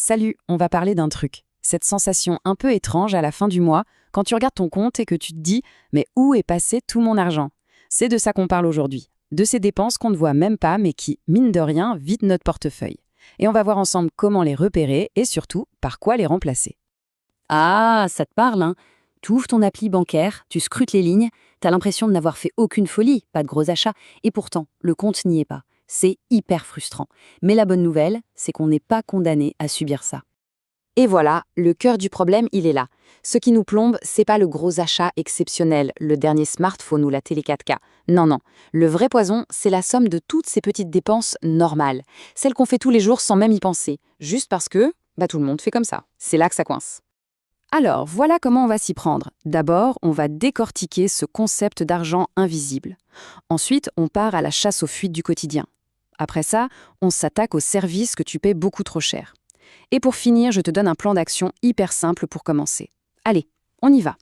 Salut, on va parler d'un truc. Cette sensation un peu étrange à la fin du mois, quand tu regardes ton compte et que tu te dis « Mais où est passé tout mon argent ?» C'est de ça qu'on parle aujourd'hui. De ces dépenses qu'on ne voit même pas mais qui, mine de rien, vident notre portefeuille. Et on va voir ensemble comment les repérer et surtout, par quoi les remplacer. Ah, ça te parle, hein? Tu ouvres ton appli bancaire, tu scrutes les lignes, t'as l'impression de n'avoir fait aucune folie, pas de gros achats, et pourtant, le compte n'y est pas. C'est hyper frustrant. Mais la bonne nouvelle, c'est qu'on n'est pas condamné à subir ça. Et voilà, le cœur du problème, il est là. Ce qui nous plombe, c'est pas le gros achat exceptionnel, le dernier smartphone ou la télé 4K. Non, non. Le vrai poison, c'est la somme de toutes ces petites dépenses normales. Celles qu'on fait tous les jours sans même y penser. Juste parce que, tout le monde fait comme ça. C'est là que ça coince. Alors, voilà comment on va s'y prendre. D'abord, on va décortiquer ce concept d'argent invisible. Ensuite, on part à la chasse aux fuites du quotidien. Après ça, on s'attaque aux services que tu paies beaucoup trop cher. Et pour finir, je te donne un plan d'action hyper simple pour commencer. Allez, on y va.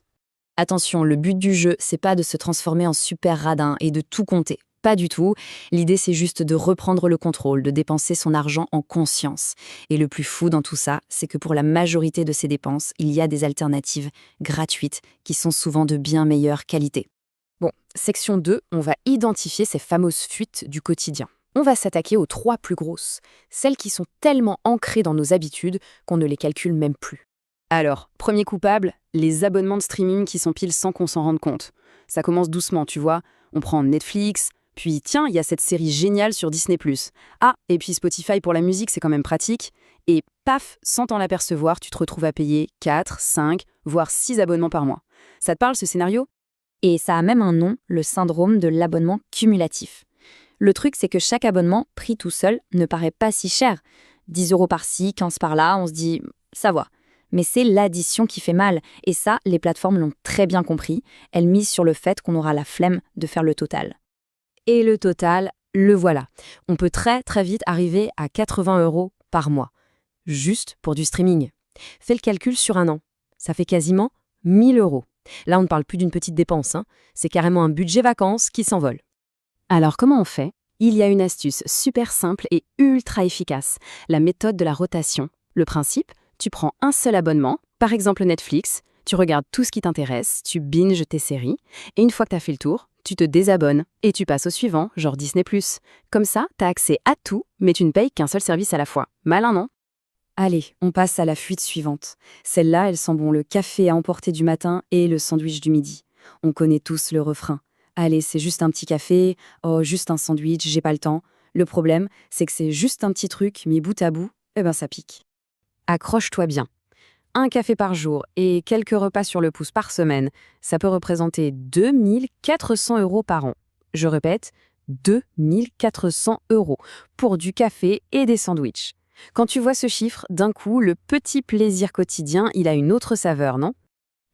Attention, le but du jeu, c'est pas de se transformer en super radin et de tout compter. Pas du tout. L'idée, c'est juste de reprendre le contrôle, de dépenser son argent en conscience. Et le plus fou dans tout ça, c'est que pour la majorité de ces dépenses, il y a des alternatives gratuites qui sont souvent de bien meilleure qualité. Bon, section 2, on va identifier ces fameuses fuites du quotidien. On va s'attaquer aux 3 plus grosses, celles qui sont tellement ancrées dans nos habitudes qu'on ne les calcule même plus. Alors, premier coupable, les abonnements de streaming qui s'empilent sans qu'on s'en rende compte. Ça commence doucement, tu vois. On prend Netflix, puis tiens, il y a cette série géniale sur Disney+. Ah, et puis Spotify pour la musique, c'est quand même pratique. Et paf, sans t'en apercevoir, tu te retrouves à payer 4, 5, voire 6 abonnements par mois. Ça te parle ce scénario ? Et ça a même un nom, le syndrome de l'abonnement cumulatif. Le truc, c'est que chaque abonnement, pris tout seul, ne paraît pas si cher. 10 € par-ci, 15 par-là, on se dit « ça va ». Mais c'est l'addition qui fait mal. Et ça, les plateformes l'ont très bien compris. Elles misent sur le fait qu'on aura la flemme de faire le total. Et le total, le voilà. On peut très très vite arriver à 80 € par mois. Juste pour du streaming. Fais le calcul sur un an. Ça fait quasiment 1 000 €. Là, on ne parle plus d'une petite dépense. C'est carrément un budget vacances qui s'envole. Alors, comment on fait ? Il y a une astuce super simple et ultra efficace. La méthode de la rotation. Le principe ? Tu prends un seul abonnement, par exemple Netflix, tu regardes tout ce qui t'intéresse, tu binges tes séries, et une fois que t'as fait le tour, tu te désabonnes et tu passes au suivant, genre Disney+. Comme ça, t'as accès à tout, mais tu ne payes qu'un seul service à la fois. Malin, non ? Allez, on passe à la fuite suivante. Celle-là, elle sent bon le café à emporter du matin et le sandwich du midi. On connaît tous le refrain. Allez, c'est juste un petit café, oh, juste un sandwich, j'ai pas le temps. Le problème, c'est que c'est juste un petit truc mis bout à bout, ça pique. Accroche-toi bien. Un café par jour et quelques repas sur le pouce par semaine, ça peut représenter 2 400 € par an. Je répète, 2 400 € pour du café et des sandwichs. Quand tu vois ce chiffre, d'un coup, le petit plaisir quotidien, il a une autre saveur, non ?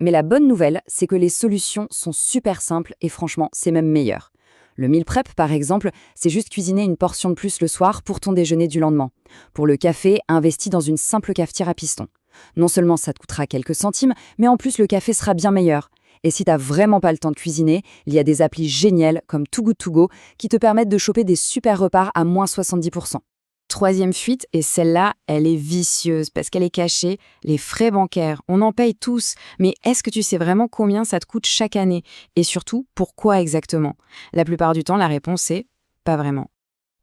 Mais la bonne nouvelle, c'est que les solutions sont super simples et franchement, c'est même meilleur. Le meal prep, par exemple, c'est juste cuisiner une portion de plus le soir pour ton déjeuner du lendemain. Pour le café, investis dans une simple cafetière à piston. Non seulement ça te coûtera quelques centimes, mais en plus le café sera bien meilleur. Et si t'as vraiment pas le temps de cuisiner, il y a des applis géniales comme Too Good To Go qui te permettent de choper des super repas à moins 70%. Troisième fuite, et celle-là, elle est vicieuse parce qu'elle est cachée, les frais bancaires. On en paye tous, mais est-ce que tu sais vraiment combien ça te coûte chaque année ? Et surtout, pourquoi exactement ? La plupart du temps, la réponse est « pas vraiment ».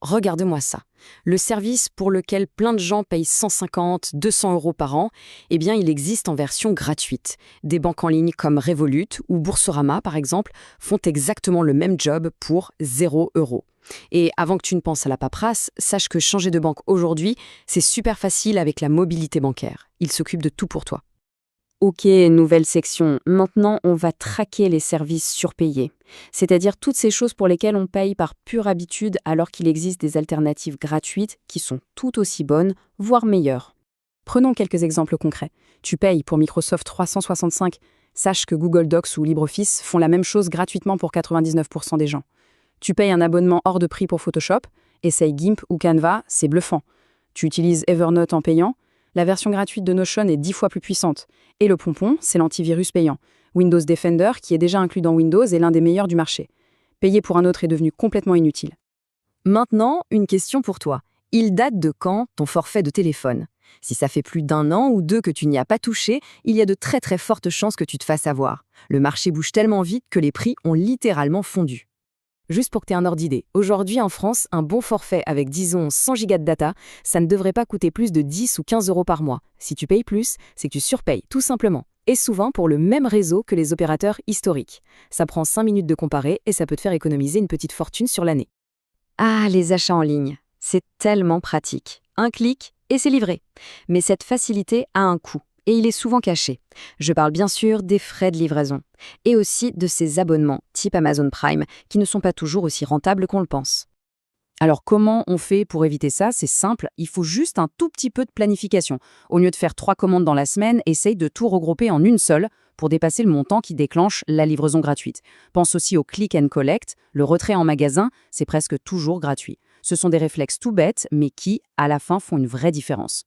Regarde-moi ça. Le service pour lequel plein de gens payent 150, 200 € par an, il existe en version gratuite. Des banques en ligne comme Revolut ou Boursorama, par exemple, font exactement le même job pour 0 €. Et avant que tu ne penses à la paperasse, sache que changer de banque aujourd'hui, c'est super facile avec la mobilité bancaire. Il s'occupe de tout pour toi. Ok, nouvelle section. Maintenant, on va traquer les services surpayés. C'est-à-dire toutes ces choses pour lesquelles on paye par pure habitude alors qu'il existe des alternatives gratuites qui sont tout aussi bonnes, voire meilleures. Prenons quelques exemples concrets. Tu payes pour Microsoft 365. Sache que Google Docs ou LibreOffice font la même chose gratuitement pour 99% des gens. Tu payes un abonnement hors de prix pour Photoshop. Essaye GIMP ou Canva, c'est bluffant. Tu utilises Evernote en payant. La version gratuite de Notion est 10 fois plus puissante. Et le pompon, c'est l'antivirus payant. Windows Defender, qui est déjà inclus dans Windows, est l'un des meilleurs du marché. Payer pour un autre est devenu complètement inutile. Maintenant, une question pour toi. Il date de quand, ton forfait de téléphone? Si ça fait plus d'un an ou deux que tu n'y as pas touché, il y a de très très fortes chances que tu te fasses avoir. Le marché bouge tellement vite que les prix ont littéralement fondu. Juste pour que tu aies un ordre d'idée, aujourd'hui en France, un bon forfait avec disons 100 gigas de data, ça ne devrait pas coûter plus de 10 ou 15 euros par mois. Si tu payes plus, c'est que tu surpayes, tout simplement. Et souvent pour le même réseau que les opérateurs historiques. Ça prend 5 minutes de comparer et ça peut te faire économiser une petite fortune sur l'année. Ah, les achats en ligne, c'est tellement pratique. Un clic et c'est livré. Mais cette facilité a un coût, et il est souvent caché. Je parle bien sûr des frais de livraison, et aussi de ces abonnements, type Amazon Prime, qui ne sont pas toujours aussi rentables qu'on le pense. Alors comment on fait pour éviter ça? C'est simple, il faut juste un tout petit peu de planification. Au lieu de faire 3 commandes dans la semaine, essaye de tout regrouper en une seule pour dépasser le montant qui déclenche la livraison gratuite. Pense aussi au click and collect, le retrait en magasin, c'est presque toujours gratuit. Ce sont des réflexes tout bêtes, mais qui, à la fin, font une vraie différence.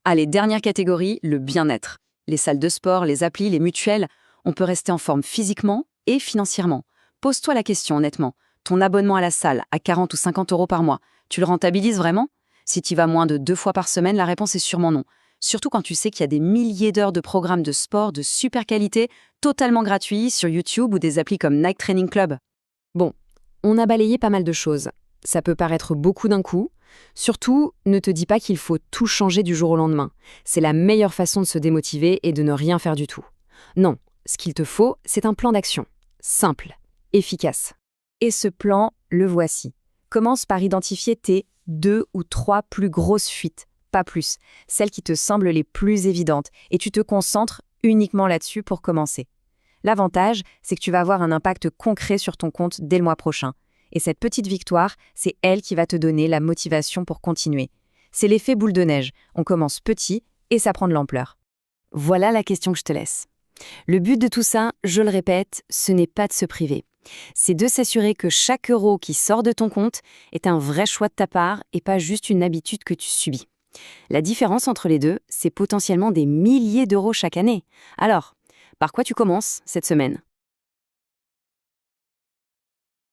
Allez, dernière catégorie, le bien-être. Les salles de sport, les applis, les mutuelles, on peut rester en forme physiquement et financièrement. Pose-toi la question honnêtement. Ton abonnement à la salle, à 40 ou 50 euros par mois, tu le rentabilises vraiment? Si tu y vas moins de 2 fois par semaine, la réponse est sûrement non. Surtout quand tu sais qu'il y a des milliers d'heures de programmes de sport de super qualité, totalement gratuits sur YouTube ou des applis comme Nike Training Club. Bon, on a balayé pas mal de choses. Ça peut paraître beaucoup d'un coup. Surtout, ne te dis pas qu'il faut tout changer du jour au lendemain. C'est la meilleure façon de se démotiver et de ne rien faire du tout. Non, ce qu'il te faut, c'est un plan d'action. Simple, efficace. Et ce plan, le voici. Commence par identifier tes 2 ou 3 plus grosses fuites, pas plus, celles qui te semblent les plus évidentes, et tu te concentres uniquement là-dessus pour commencer. L'avantage, c'est que tu vas avoir un impact concret sur ton compte dès le mois prochain. Et cette petite victoire, c'est elle qui va te donner la motivation pour continuer. C'est l'effet boule de neige. On commence petit et ça prend de l'ampleur. Voilà la question que je te laisse. Le but de tout ça, je le répète, ce n'est pas de se priver. C'est de s'assurer que chaque euro qui sort de ton compte est un vrai choix de ta part et pas juste une habitude que tu subis. La différence entre les deux, c'est potentiellement des milliers d'euros chaque année. Alors, par quoi tu commences cette semaine ?